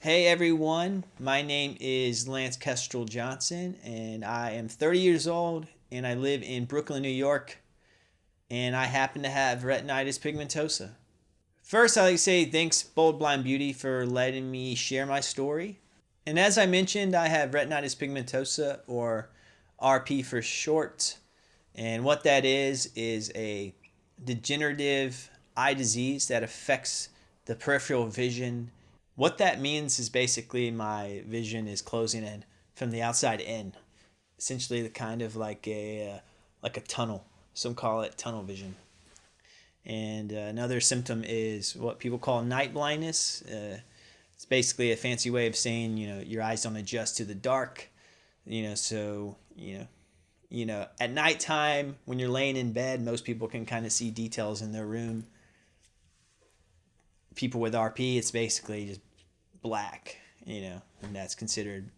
Hey everyone, my name is Lance Kestrel Johnson and I am 30 years old and I live in Brooklyn, New York, and I happen to have retinitis pigmentosa. First, I'd like to say thanks Bold Blind Beauty for letting me share my story. And as I mentioned, I have retinitis pigmentosa, or RP for short. And what that is a degenerative eye disease that affects the peripheral vision. What that means is basically my vision is closing in from the outside in, essentially the kind of like a tunnel. Some call it tunnel vision. And another symptom is what people call night blindness. It's basically a fancy way of saying your eyes don't adjust to the dark. So at nighttime when you're laying in bed, most people can kind of see details in their room. People with RP, it's basically just black, and that's considered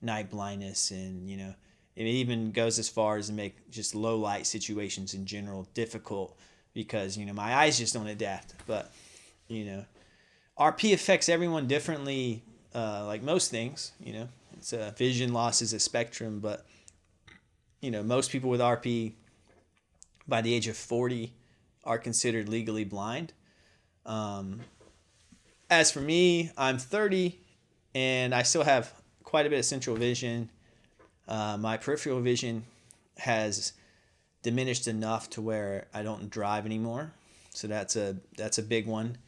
night blindness. And it even goes as far as to make just low light situations in general difficult because my eyes just don't adapt. But RP affects everyone differently, like most things. It's vision loss is a spectrum, but most people with RP by the age of 40 are considered legally blind. As for me, I'm 30 and I still have quite a bit of central vision. My peripheral vision has diminished enough to where I don't drive anymore. So that's a big one.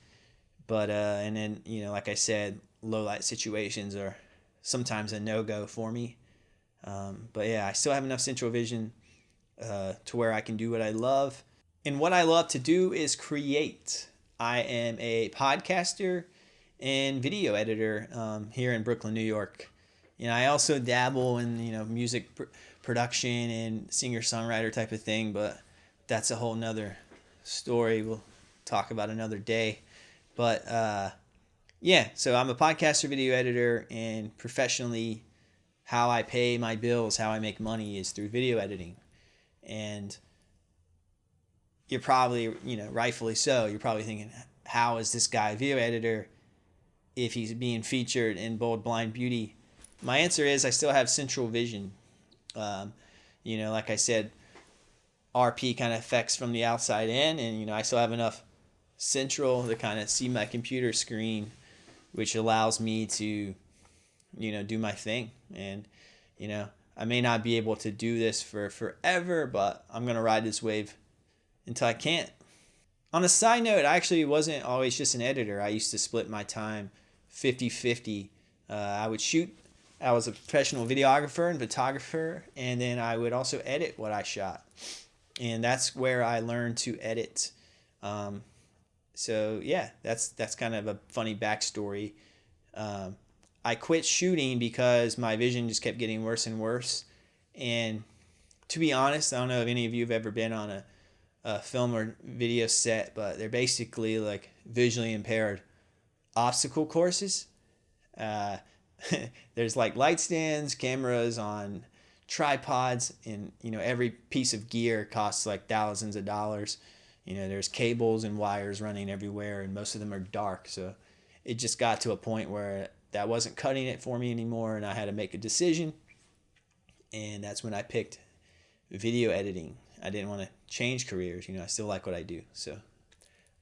But and then like I said, low light situations are sometimes a no-go for me. But yeah, I still have enough central vision to where I can do what I love. And what I love to do is create. I am a podcaster and video editor here in Brooklyn, New York. I also dabble in music production and singer-songwriter type of thing, but that's a whole nother story we'll talk about another day. But yeah, so I'm a podcaster, video editor, and professionally how I pay my bills, how I make money is through video editing. And you're probably, rightfully so, you're probably thinking, how is this guy a video editor if he's being featured in Bold Blind Beauty? My answer is I still have central vision. Like I said, RP kind of affects from the outside in, and I still have enough central to kind of see my computer screen, which allows me to do my thing. And I may not be able to do this for forever, but I'm gonna ride this wave until I can't. On a side note, I actually wasn't always just an editor. I used to split my time 50-50. I would shoot. I was a professional videographer and photographer, and then I would also edit what I shot. And that's where I learned to edit. So yeah, that's kind of a funny backstory. I quit shooting because my vision just kept getting worse and worse. And to be honest, I don't know if any of you have ever been on a film or video set, but they're basically like visually impaired obstacle courses. There's like light stands, cameras on tripods, and every piece of gear costs like thousands of dollars. There's cables and wires running everywhere, and most of them are dark. So it just got to a point where that wasn't cutting it for me anymore, and I had to make a decision. And that's when I picked video editing. I didn't want to change careers. I still like what I do. So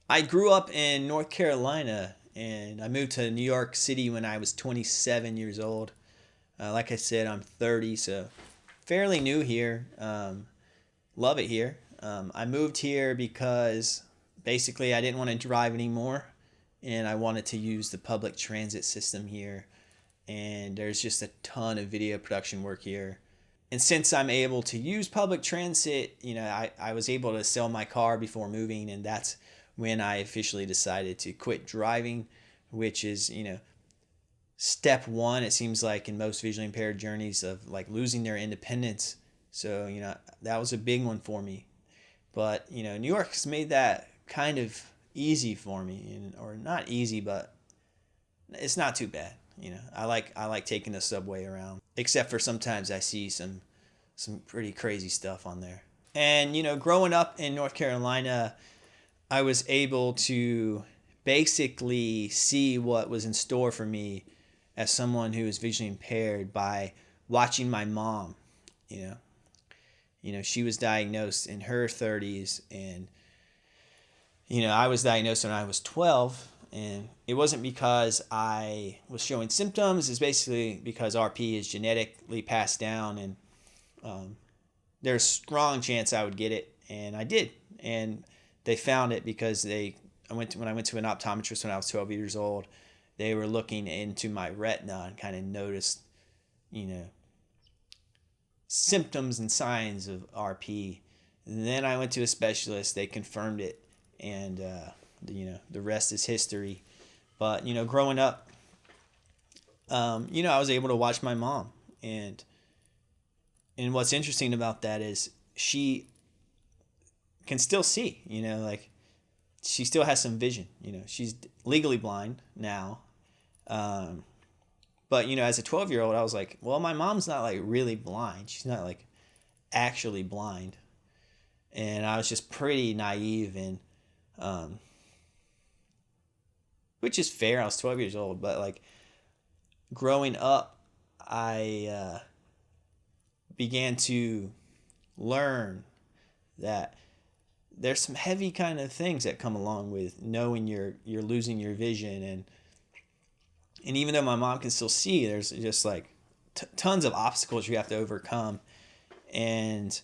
I grew up in North Carolina, and I moved to New York City when I was 27 years old. Like I said, I'm 30, so fairly new here. Love it here. I moved here because basically I didn't want to drive anymore, and I wanted to use the public transit system here. And there's just a ton of video production work here. And since I'm able to use public transit, I was able to sell my car before moving, and that's when I officially decided to quit driving, which is, step one, it seems like, in most visually impaired journeys of like losing their independence. So, that was a big one for me. But, New York's made that kind of easy for me, or not easy, but it's not too bad. I like taking the subway around, except for sometimes I see some pretty crazy stuff on there. And growing up in North Carolina, I was able to basically see what was in store for me as someone who is visually impaired by watching my mom. You know, she was diagnosed in her 30s, and I was diagnosed when I was 12, and it wasn't because I was showing symptoms. It's basically because RP is genetically passed down, and there's a strong chance I would get it, and I did. And they found it because when I went to an optometrist when I was 12 years old, they were looking into my retina and kind of noticed, symptoms and signs of RP. And then I went to a specialist. They confirmed it, and the rest is history. But growing up, I was able to watch my mom, and what's interesting about that is she can still see. She still has some vision. She's legally blind now. But as a 12-year-old, I was like, well, my mom's not like really blind. She's not like actually blind. And I was just pretty naive, and which is fair. I was 12 years old, but like growing up, I began to learn that there's some heavy kind of things that come along with knowing you're losing your vision, and even though my mom can still see, there's just like tons of obstacles you have to overcome, and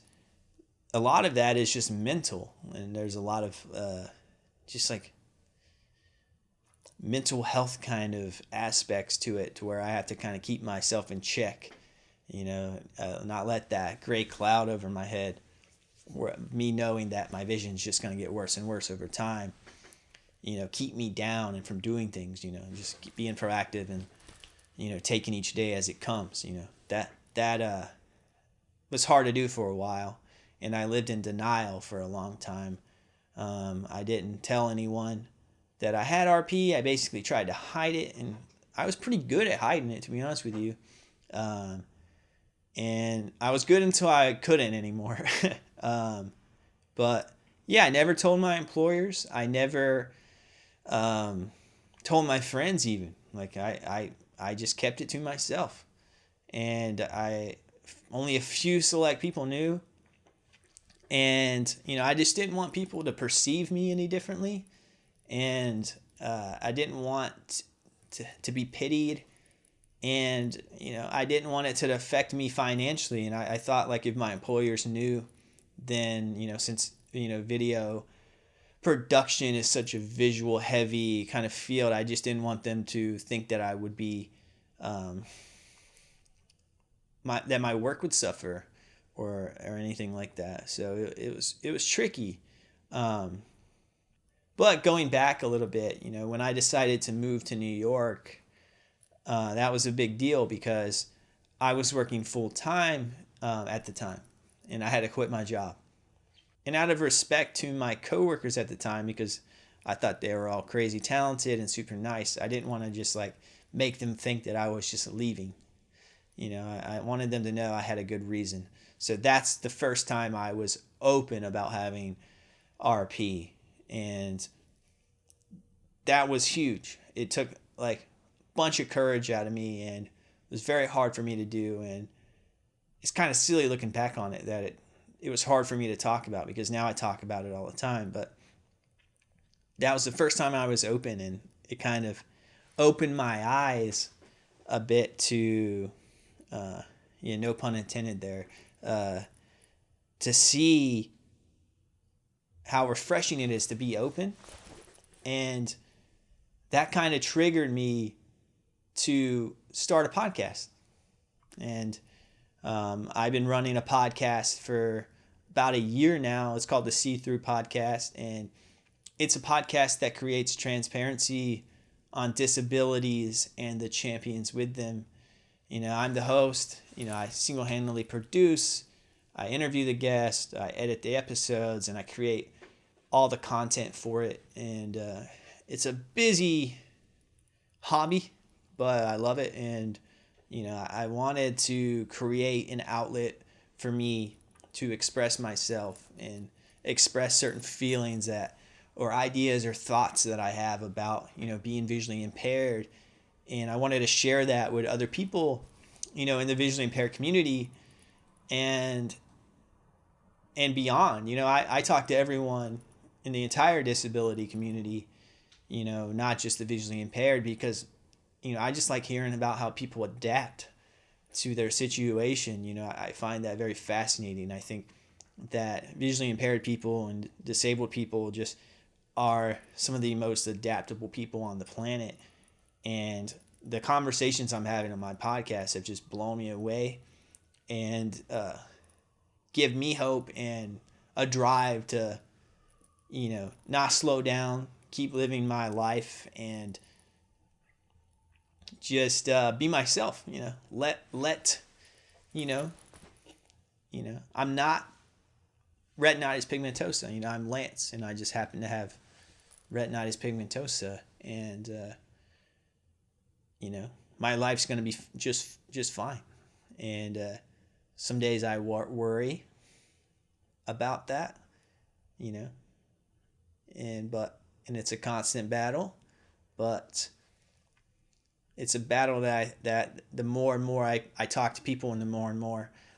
a lot of that is just mental, and there's a lot of just like mental health kind of aspects to it, to where I have to kind of keep myself in check, not let that gray cloud over my head, me knowing that my vision is just going to get worse and worse over time, keep me down and from doing things, just keep being proactive and, taking each day as it comes. That was hard to do for a while, and I lived in denial for a long time. I didn't tell anyone that I had RP. I basically tried to hide it, and I was pretty good at hiding it, to be honest with you. And I was good until I couldn't anymore. But yeah, I never told my employers. I never told my friends even. Like I just kept it to myself, and only a few select people knew. And I just didn't want people to perceive me any differently, and I didn't want to be pitied, and I didn't want it to affect me financially. And I thought, like, if my employers knew, then since video production is such a visual heavy kind of field, I just didn't want them to think that I would be that my work would suffer or anything like that. So it was tricky. But going back a little bit, when I decided to move to New York, that was a big deal because I was working full time at the time, and I had to quit my job. And out of respect to my coworkers at the time, because I thought they were all crazy talented and super nice, I didn't want to just like make them think that I was just leaving. I wanted them to know I had a good reason. So that's the first time I was open about having RP, and that was huge. It took like a bunch of courage out of me, and it was very hard for me to do. And it's kind of silly looking back on it that it was hard for me to talk about, because now I talk about it all the time. But that was the first time I was open, and it kind of opened my eyes a bit to, no pun intended there, to see how refreshing it is to be open. And that kind of triggered me to start a podcast. And I've been running a podcast for about a year now. It's called the See Through Podcast, and it's a podcast that creates transparency on disabilities and the champions with them. I'm the host. I single-handedly produce, I interview the guest, I edit the episodes, and I create all the content for it. And it's a busy hobby, but I love it. And I wanted to create an outlet for me to express myself and express certain feelings or ideas or thoughts that I have about being visually impaired, And I wanted to share that with other people, in the visually impaired community and beyond. I talk to everyone in the entire disability community, not just the visually impaired, because, I just like hearing about how people adapt to their situation. I find that very fascinating. I think that visually impaired people and disabled people just are some of the most adaptable people on the planet. And the conversations I'm having on my podcast have just blown me away and give me hope and a drive to, not slow down, keep living my life, and just be myself. I'm not retinitis pigmentosa. I'm Lance, and I just happen to have retinitis pigmentosa, and my life's gonna be just fine. And some days I worry about that, and it's a constant battle, but it's a battle that the more and more I talk to people, and the more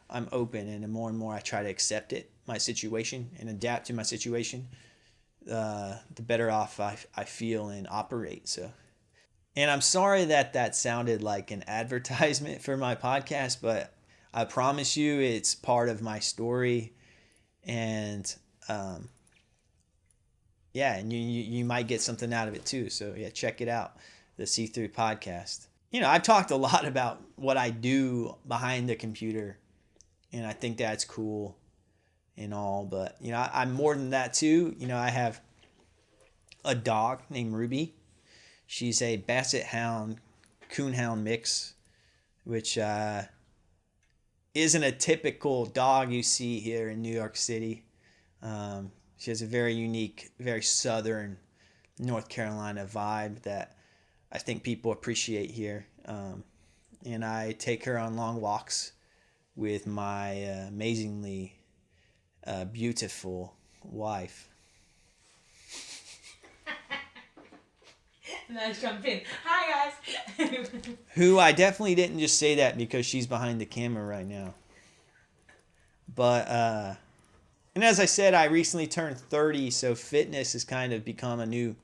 I'm open, and the more I try to accept my situation, and adapt to my situation, the better off I feel and operate. So, and I'm sorry that sounded like an advertisement for my podcast, but I promise you it's part of my story. And and you might get something out of it too. So yeah, check it out, the See-Through podcast. I've talked a lot about what I do behind the computer, and I think that's cool and all, but I'm more than that too. I have a dog named Ruby. She's a basset hound coonhound mix, which isn't a typical dog you see here in New York City. She has a very unique, very southern North Carolina vibe that I think people appreciate here. And I take her on long walks with my amazingly beautiful wife. Let's jump in. Hi, guys. Who I definitely didn't just say that because she's behind the camera right now. But, and as I said, I recently turned 30, so fitness has kind of become a new,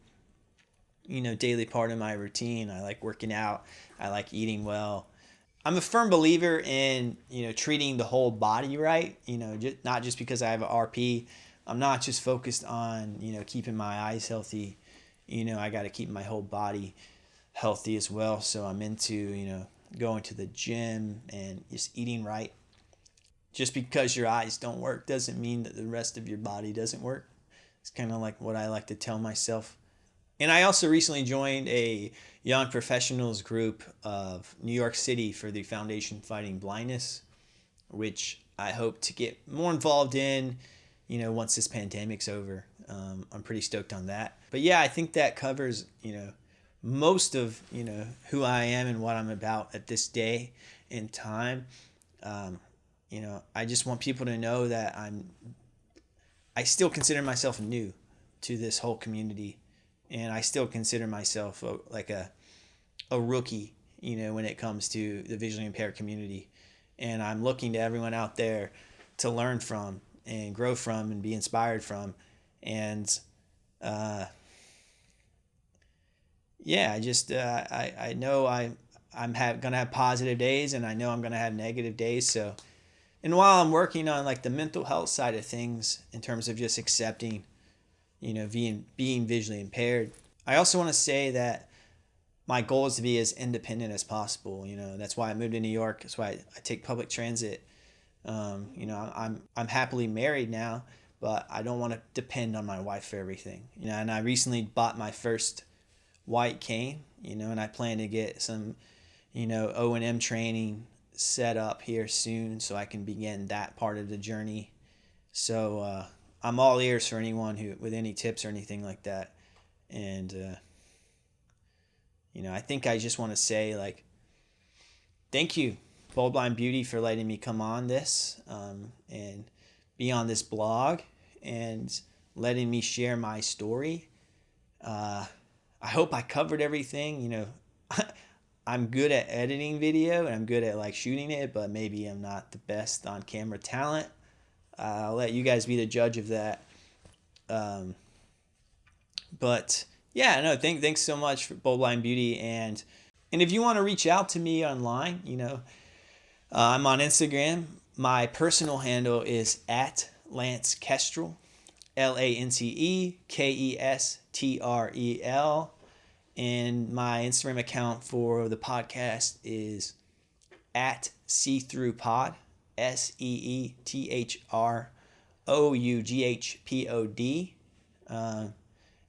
daily part of my routine. I like working out. I like eating well. I'm a firm believer in, treating the whole body right, not just because I have an RP. I'm not just focused on, keeping my eyes healthy. I got to keep my whole body healthy as well. So I'm into, going to the gym and just eating right. Just because your eyes don't work doesn't mean that the rest of your body doesn't work. It's kind of like what I like to tell myself. And I also recently joined a young professionals group of New York City for the Foundation Fighting Blindness, which I hope to get more involved in, once this pandemic's over. I'm pretty stoked on that. But yeah, I think that covers, most of, who I am and what I'm about at this day in time. I just want people to know that I still consider myself new to this whole community. And I still consider myself like a rookie, when it comes to the visually impaired community. And I'm looking to everyone out there to learn from and grow from and be inspired from. And I know I'm gonna have positive days, and I know I'm gonna have negative days. So, and while I'm working on like the mental health side of things in terms of just accepting, being visually impaired, I also want to say that my goal is to be as independent as possible. That's why I moved to New York. That's why I take public transit. I'm happily married now, but I don't want to depend on my wife for everything. And I recently bought my first white cane, and I plan to get some, O&M training set up here soon so I can begin that part of the journey. So I'm all ears for anyone who with any tips or anything like that. And I think I just want to say, like, thank you, Bold Blind Beauty, for letting me come on this and be on this blog and letting me share my story. I hope I covered everything. I'm good at editing video and I'm good at like shooting it, but maybe I'm not the best on camera talent. I'll let you guys be the judge of that. But yeah, no, thanks so much for Bold Line Beauty. And if you want to reach out to me online, I'm on Instagram. My personal handle is at Lance Kestrel, LanceKestrel. And my Instagram account for the podcast is at SeeThroughPod, SeeThroughPod.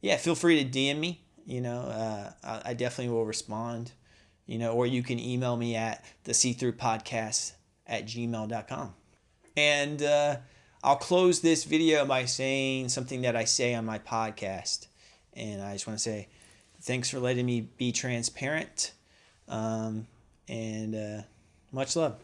Yeah, feel free to DM me. I definitely will respond. Or you can email me at the seethroughpodcast@gmail.com. And I'll close this video by saying something that I say on my podcast. And I just want to say thanks for letting me be transparent. And much love.